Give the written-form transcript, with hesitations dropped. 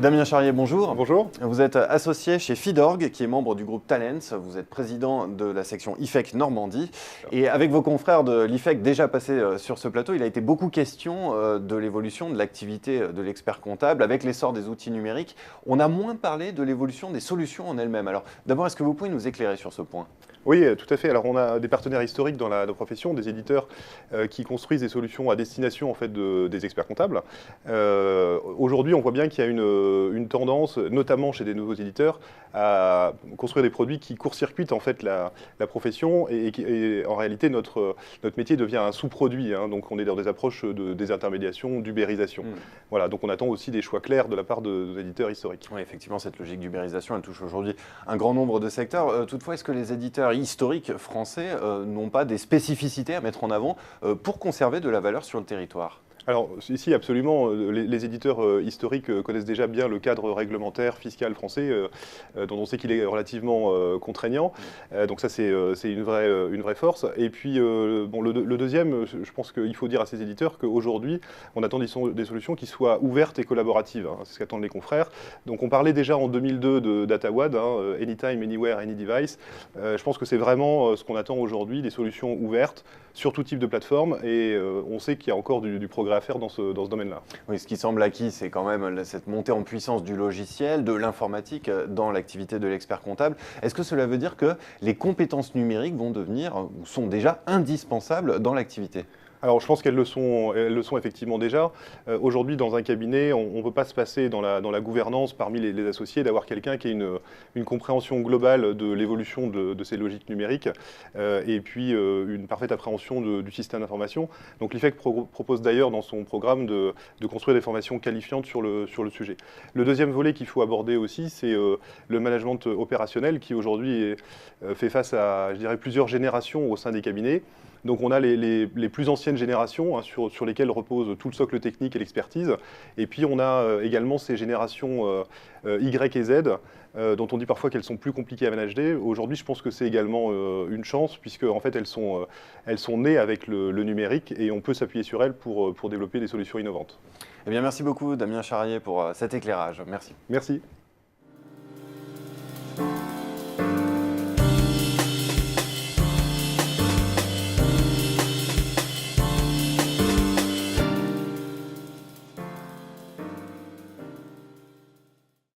Damien Charrier, bonjour. Bonjour. Vous êtes associé chez Fidorg, qui est membre du groupe Talents. Vous êtes président de la section IFEC Normandie. Et avec vos confrères de l'IFEC déjà passés sur ce plateau, il a été beaucoup question de l'évolution de l'activité de l'expert comptable. Avec l'essor des outils numériques, on a moins parlé de l'évolution des solutions en elles-mêmes. Alors d'abord, est-ce que vous pouvez nous éclairer sur ce point ? Oui, tout à fait. Alors on a des partenaires historiques dans la profession, des éditeurs qui construisent des solutions à destination en fait, des experts comptables. Aujourd'hui, on voit bien qu'il y a une tendance, notamment chez des nouveaux éditeurs, à construire des produits qui court-circuitent en fait la profession et en réalité notre métier devient un sous-produit. Hein, donc on est dans des approches de désintermédiation, d'ubérisation. Voilà, donc on attend aussi des choix clairs de la part de éditeurs historiques. Oui, effectivement, cette logique d'ubérisation, elle touche aujourd'hui un grand nombre de secteurs. Toutefois, est-ce que les éditeurs historiques français n'ont pas des spécificités à mettre en avant pour conserver de la valeur sur le territoire ? Alors ici, absolument, les éditeurs historiques connaissent déjà bien le cadre réglementaire fiscal français, dont on sait qu'il est relativement contraignant. Donc ça, c'est une vraie force. Et puis, bon, le deuxième, je pense qu'il faut dire à ces éditeurs qu'aujourd'hui, on attend des solutions qui soient ouvertes et collaboratives. Hein, c'est ce qu'attendent les confrères. Donc on parlait déjà en 2002 de DataWad, hein, Anytime, Anywhere, Any Device. Je pense que c'est vraiment ce qu'on attend aujourd'hui, des solutions ouvertes sur tout type de plateforme. Et on sait qu'il y a encore du progrès à faire dans ce domaine-là. Oui, ce qui semble acquis, c'est quand même cette montée en puissance du logiciel, de l'informatique dans l'activité de l'expert comptable. Est-ce que cela veut dire que les compétences numériques vont devenir ou sont déjà indispensables dans l'activité ? Alors, je pense qu'elles le sont effectivement déjà. Aujourd'hui, dans un cabinet, on ne peut pas se passer dans la gouvernance parmi les associés d'avoir quelqu'un qui ait une compréhension globale de l'évolution de ces logiques numériques et puis une parfaite appréhension du système d'information. Donc, l'IFEC propose d'ailleurs dans son programme de construire des formations qualifiantes sur le sujet. Le deuxième volet qu'il faut aborder aussi, c'est le management opérationnel qui aujourd'hui fait face à, je dirais, plusieurs générations au sein des cabinets. Donc on a les plus anciennes générations hein, sur lesquelles repose tout le socle technique et l'expertise. Et puis on a également ces générations Y et Z, dont on dit parfois qu'elles sont plus compliquées à manager. Aujourd'hui, je pense que c'est également une chance, puisque en fait, elles sont nées avec le numérique et on peut s'appuyer sur elles pour développer des solutions innovantes. Eh bien, merci beaucoup, Damien Charrier, pour cet éclairage. Merci. Merci.